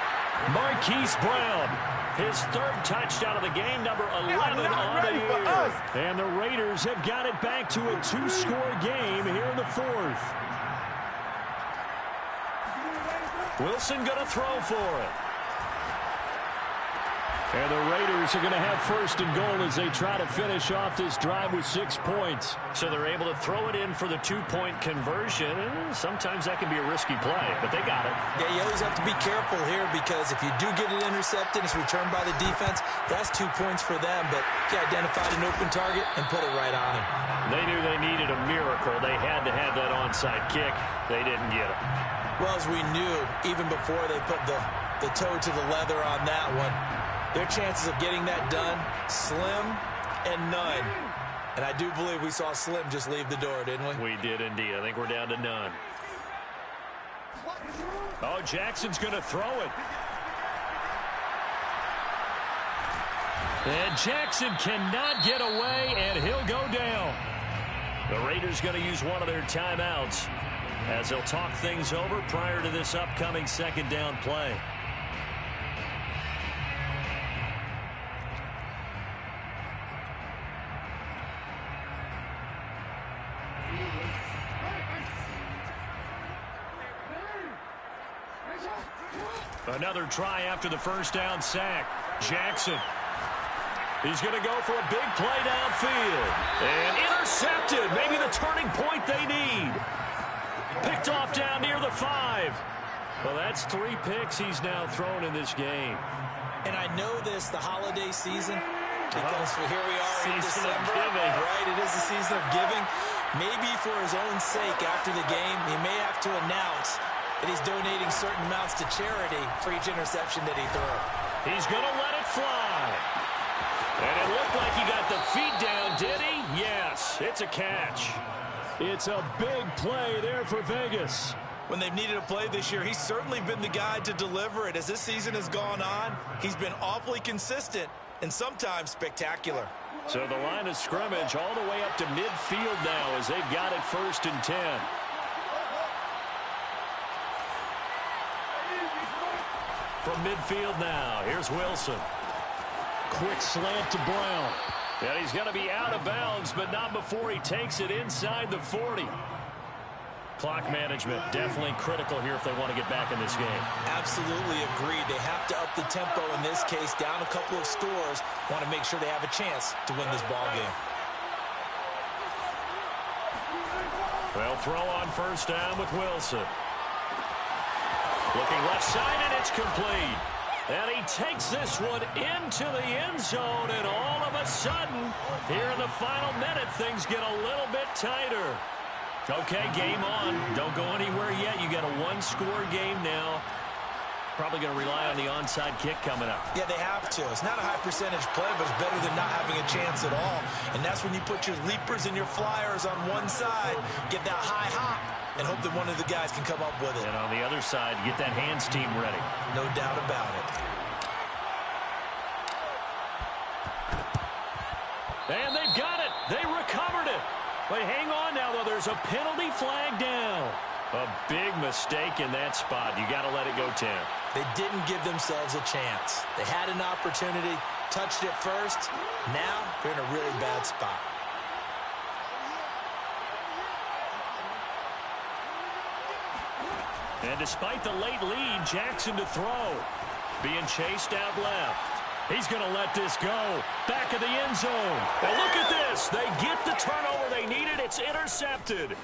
[SPEAKER 1] Marquise Brown. His third touchdown of the game, number 11 on the year. And the Raiders have got it back to a two-score game here in the fourth. Wilson going to throw for it. And the Raiders are going to have first and goal as they try to finish off this drive with 6 points. So they're able to throw it in for the two-point conversion. And sometimes that can be a risky play, but they got it.
[SPEAKER 3] Yeah, you always have to be careful here because if you do get it intercepted, it's returned by the defense. That's 2 points for them, but he identified an open target and put it right on him.
[SPEAKER 1] They knew they needed a miracle. They had to have that onside kick. They didn't get it.
[SPEAKER 3] Well, as we knew, even before they put the toe to the leather on that one, their chances of getting that done, slim and none. And I do believe we saw Slim just leave the door, didn't we?
[SPEAKER 1] We did indeed. I think we're down to none. Oh, Jackson's going to throw it. And Jackson cannot get away, and he'll go down. The Raiders going to use one of their timeouts as they'll talk things over prior to this upcoming second down play. Another try after the first down sack. Jackson. He's going to go for a big play downfield. And intercepted. Maybe the turning point they need. Picked off down near the 5. Well, that's 3 picks he's now thrown in this game.
[SPEAKER 3] And I know this, the holiday season, because here we are in
[SPEAKER 1] Season of
[SPEAKER 3] December.
[SPEAKER 1] giving.
[SPEAKER 3] Right, it is the season of giving. Maybe for his own sake after the game, he may have to announce that he's donating certain amounts to charity for each interception that he threw.
[SPEAKER 1] He's going to let it fly. And it looked like he got the feet down, did he? Yes, it's a catch. It's a big play there for Vegas.
[SPEAKER 3] When they've needed a play this year, he's certainly been the guy to deliver it. As this season has gone on, he's been awfully consistent and sometimes spectacular.
[SPEAKER 1] So the line of scrimmage all the way up to midfield now as they've got it 1st and 10. From midfield now, here's Wilson. Quick slant to Brown. And he's going to be out of bounds, but not before he takes it inside the 40. Clock management definitely critical here if they want to get back in this game.
[SPEAKER 3] Absolutely agreed. They have to up the tempo in this case, down a couple of scores. Want to make sure they have a chance to win this ball game.
[SPEAKER 1] Well, throw on first down with Wilson. Looking left side, and it's complete. And he takes this one into the end zone, and all of a sudden, here in the final minute, things get a little bit tighter. Okay, game on. Don't go anywhere yet. You got a one-score game now. Probably going to rely on the onside kick coming up.
[SPEAKER 3] Yeah, they have to. It's not a high-percentage play, but it's better than not having a chance at all. And that's when you put your leapers and your flyers on one side, get that high hop, and hope that one of the guys can come up with it.
[SPEAKER 1] And on the other side, get that hands team ready.
[SPEAKER 3] No doubt about it.
[SPEAKER 1] And they've got it. They recovered it. But hang on now, though. There's a penalty flag down. A big mistake in that spot. You got to let it go 10.
[SPEAKER 3] They didn't give themselves a chance. They had an opportunity, touched it first. Now they're in a really bad spot.
[SPEAKER 1] And despite the late lead, Jackson to throw. Being chased out left. He's going to let this go. Back of the end zone. And look at this. They get the turnover they needed. It's intercepted.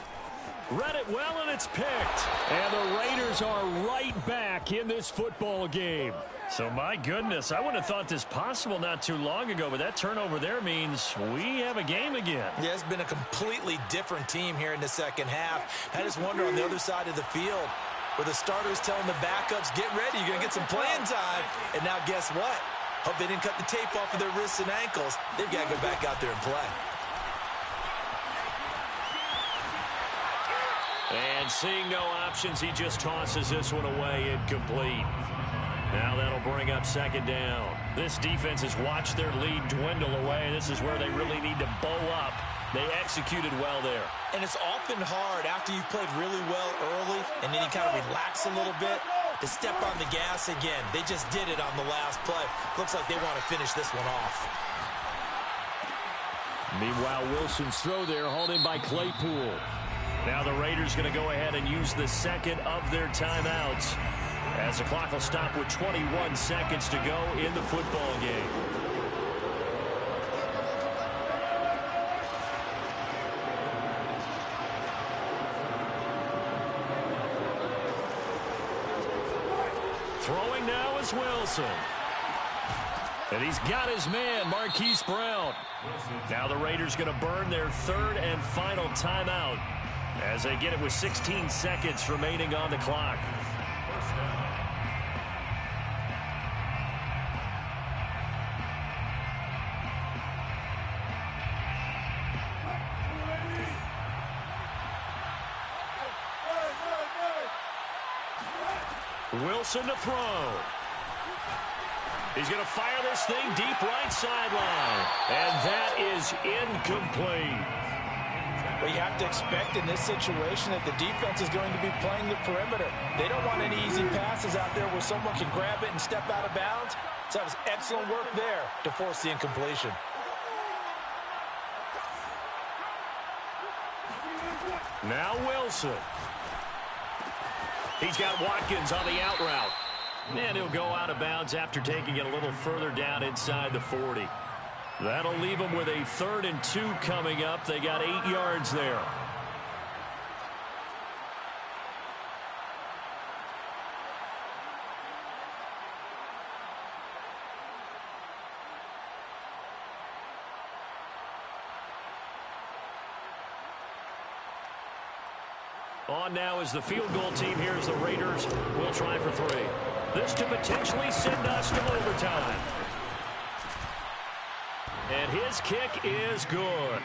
[SPEAKER 1] Read it well, and it's picked. And the Raiders are right back in this football game. So, my goodness, I wouldn't have thought this possible not too long ago, but that turnover there means we have a game again.
[SPEAKER 3] Yeah, it's been a completely different team here in the second half. I just wonder on the other side of the field, where the starters telling the backups, get ready, you're going to get some playing time. And now guess what? Hope they didn't cut the tape off of their wrists and ankles. They've got to go back out there and play.
[SPEAKER 1] And seeing no options, he just tosses this one away, incomplete. Now that'll bring up second down. This defense has watched their lead dwindle away. This is where they really need to bow up. They executed well there.
[SPEAKER 3] And it's often hard after you've played really well early and then you kind of relax a little bit to step on the gas again. They just did it on the last play. Looks like they want to finish this one off.
[SPEAKER 1] Meanwhile, Wilson's throw there hauled in by Claypool. Now the Raiders going to go ahead and use the second of their timeouts as the clock will stop with 21 seconds to go in the football game. Throwing now is Wilson. And he's got his man, Marquise Brown. Now the Raiders going to burn their third and final timeout as they get it with 16 seconds remaining on the clock. Wilson to throw. He's going to fire this thing deep right sideline. And that is incomplete.
[SPEAKER 4] Well, you have to expect in this situation that the defense is going to be playing the perimeter. They don't want any easy passes out there where someone can grab it and step out of bounds. So that was excellent work there to force the incompletion.
[SPEAKER 1] Now Wilson. He's got Watkins on the out route. And he'll go out of bounds after taking it a little further down inside the 40. That'll leave them with a 3rd and 2 coming up. They got 8 yards there. On now is the field goal team. Here's the Raiders. We'll try for 3. This to potentially send us to overtime. And his kick is good.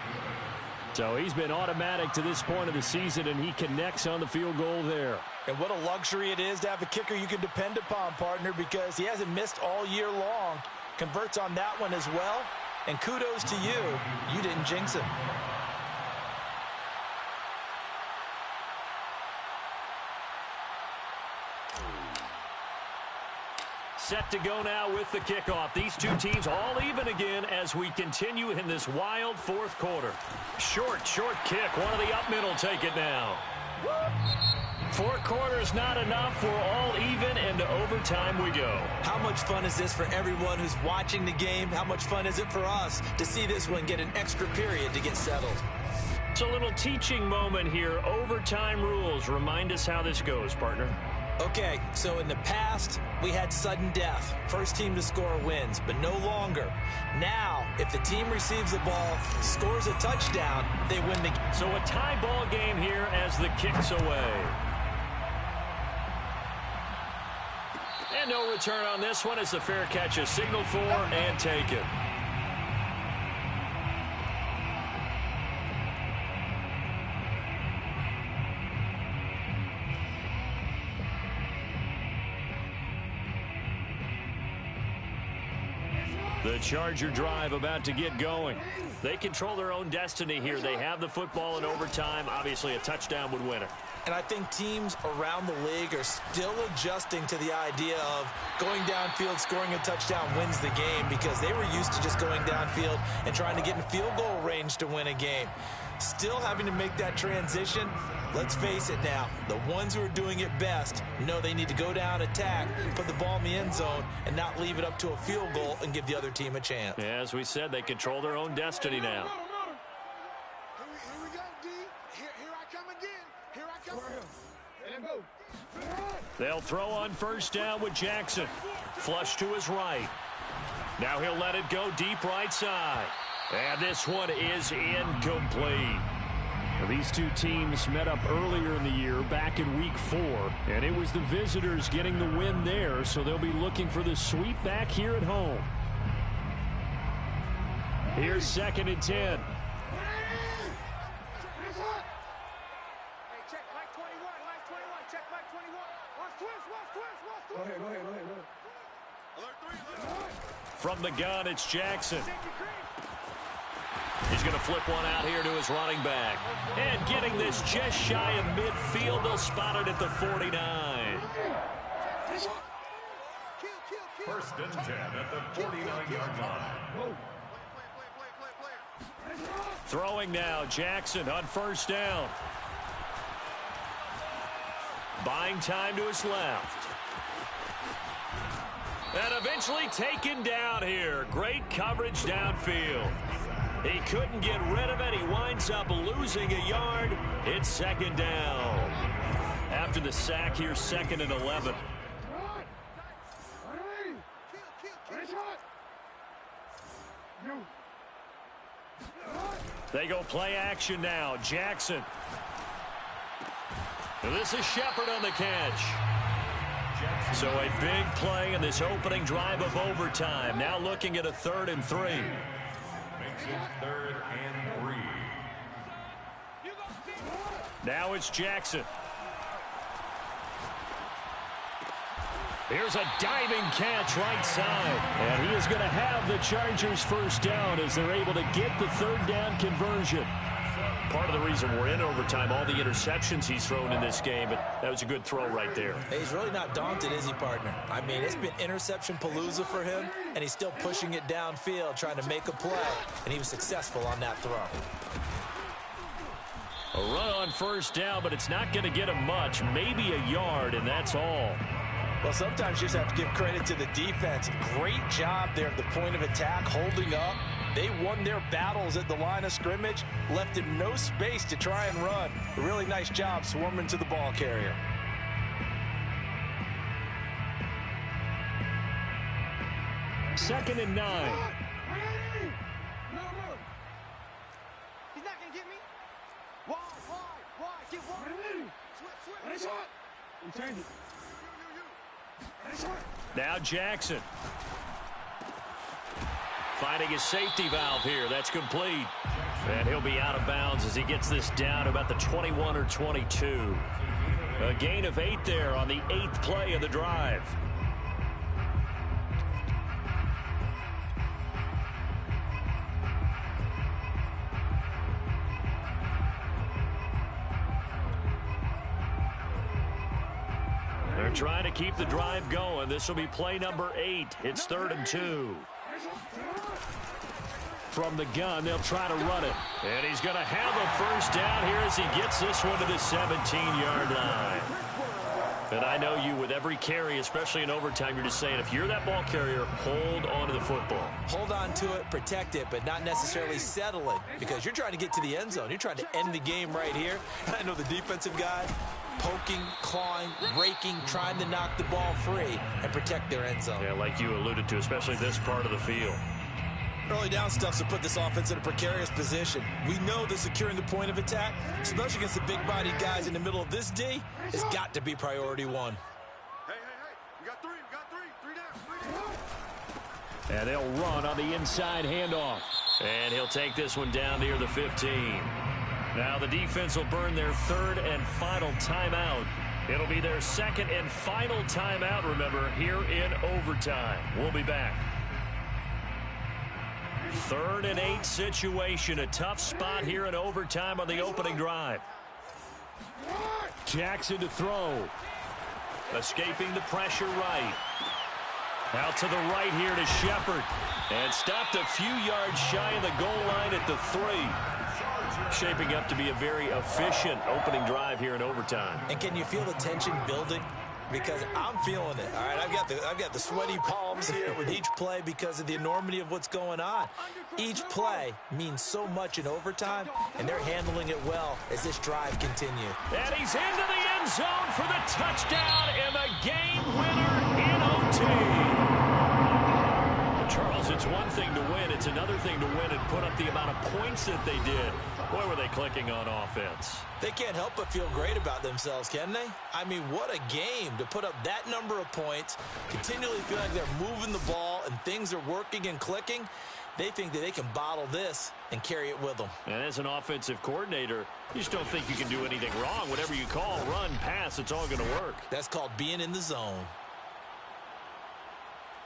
[SPEAKER 1] So he's been automatic to this point of the season, and he connects on the field goal there.
[SPEAKER 4] And what a luxury it is to have a kicker you can depend upon, partner, because he hasn't missed all year long. Converts on that one as well. And kudos to you. You didn't jinx him.
[SPEAKER 1] Set to go now with the kickoff. These two teams all even again as we continue in this wild 4th quarter. Short kick. One of the up middle take it now. 4 quarters not enough. We're all even, and to overtime we go.
[SPEAKER 3] How much fun is this for everyone who's watching the game? How much fun is it for us to see this one get an extra period to get settled?
[SPEAKER 1] It's a little teaching moment here. Overtime rules. Remind us how this goes, partner.
[SPEAKER 3] Okay, so in the past, we had sudden death. First team to score wins, but no longer. Now, if the team receives the ball, scores a touchdown, they win the game.
[SPEAKER 1] So a tie ball game here as the kick's away. And no return on this one as the fair catch is signaled for and taken. The Charger drive about to get going. They control their own destiny here. They have the football in overtime. Obviously, a touchdown would win it.
[SPEAKER 3] And I think teams around the league are still adjusting to the idea of going downfield, scoring a touchdown wins the game, because they were used to just going downfield and trying to get in field goal range to win a game. Still having to make that transition. Let's face it now, the ones who are doing it best know they need to go down, attack, put the ball in the end zone, and not leave it up to a field goal and give the other team a chance.
[SPEAKER 1] Yeah, as we said, they control their own destiny now.
[SPEAKER 6] Here we go, D. Here I come again. Here I come.
[SPEAKER 1] They'll throw on first down with Jackson. Flush to his right. Now he'll let it go deep right side. And this one is incomplete.
[SPEAKER 7] These two teams met up earlier in the year, back in week 4, and it was the visitors getting the win there, so they'll be looking for the sweep back here at home. Here's 2nd and 10.
[SPEAKER 6] Hey, check Mike 21, Mike 21, check Mike 21. Watch twist.
[SPEAKER 8] Go ahead.
[SPEAKER 6] Alert 3.
[SPEAKER 1] From the gun, it's Jackson. He's going to flip one out here to his running back. And getting this just shy of midfield, they'll spot it at the 49.
[SPEAKER 2] First and 10 at the 49-yard line.
[SPEAKER 1] Throwing now, Jackson on first down. Buying time to his left. And eventually taken down here. Great coverage downfield. He couldn't get rid of it. He winds up losing a yard. It's 2nd down. After the sack here, 2nd and 11. They go play action now. Jackson. This is Shepard on the catch. So a big play in this opening drive of overtime. Now looking at a 3rd and 3.
[SPEAKER 2] Makes it 3rd and 3.
[SPEAKER 1] Now it's Jackson. Here's a diving catch right side.
[SPEAKER 7] And he is going to have the Chargers first down as they're able to get the 3rd down conversion.
[SPEAKER 1] Part of the reason we're in overtime, all the interceptions he's thrown in this game, but that was a good throw right there.
[SPEAKER 3] Hey, he's really not daunted, is he, partner? I mean, it's been interception palooza for him, and he's still pushing it downfield, trying to make a play, and he was successful on that throw.
[SPEAKER 1] A run on first down, but it's not going to get him much, maybe a yard, and that's all.
[SPEAKER 3] Well, sometimes you just have to give credit to the defense. Great job there at the point of attack, holding up. They won their battles at the line of scrimmage, left him no space to try and run. A really nice job swarming to the ball carrier.
[SPEAKER 7] Second and 9.
[SPEAKER 6] He's not going to get me. Wide. Get wide. Switch.
[SPEAKER 1] Now Jackson. Finding his safety valve here. That's complete. And he'll be out of bounds as he gets this down to about the 21 or 22. A gain of 8 there on the 8th play of the drive. They're trying to keep the drive going. This will be play number 8. It's 3rd and 2.
[SPEAKER 7] From the gun, they'll try to run it.
[SPEAKER 1] And he's going to have a first down here as he gets this one to the 17-yard line. And I know you, with every carry, especially in overtime, you're just saying, if you're that ball carrier, hold on to the football.
[SPEAKER 3] Hold on to it, protect it, but not necessarily settle it, because you're trying to get to the end zone. You're trying to end the game right here. I know the defensive guy poking, clawing, raking, trying to knock the ball free and protect their end zone.
[SPEAKER 1] Yeah, like you alluded to, especially this part of the field.
[SPEAKER 3] Early down stuff to put this offense in a precarious position. We know that securing the point of attack, especially against the big-bodied guys in the middle of this D, has got to be priority 1.
[SPEAKER 6] Hey. We got 3. Three down.
[SPEAKER 7] And they'll run on the inside handoff.
[SPEAKER 1] And he'll take this one down near the 15. Now the defense will burn their 3rd and final timeout. It'll be their 2nd and final timeout, remember, here in overtime. We'll be back. 3rd and 8 situation. A tough spot here in overtime on the opening drive.
[SPEAKER 7] Jackson to throw.
[SPEAKER 1] Escaping the pressure right. Out to the right here to Shepard. And stopped a few yards shy of the goal line at the 3. Shaping up to be a very efficient opening drive here in overtime.
[SPEAKER 3] And can you feel the tension building? Because I'm feeling it. All right, I've got the sweaty palms here with each play because of the enormity of what's going on. Each play means so much in overtime, and they're handling it well as this drive continues.
[SPEAKER 1] And he's into the end zone for the touchdown and the game winner in OT. Charles, it's one thing to win. It's another thing to win and put up the amount of points that they did. Boy, were they clicking on offense.
[SPEAKER 3] They can't help but feel great about themselves, can they? I mean, what a game to put up that number of points, continually feel like they're moving the ball and things are working and clicking. They think that they can bottle this and carry it with them.
[SPEAKER 1] And as an offensive coordinator, you just don't think you can do anything wrong. Whatever you call, run, pass, it's all going to work.
[SPEAKER 3] That's called being in the zone.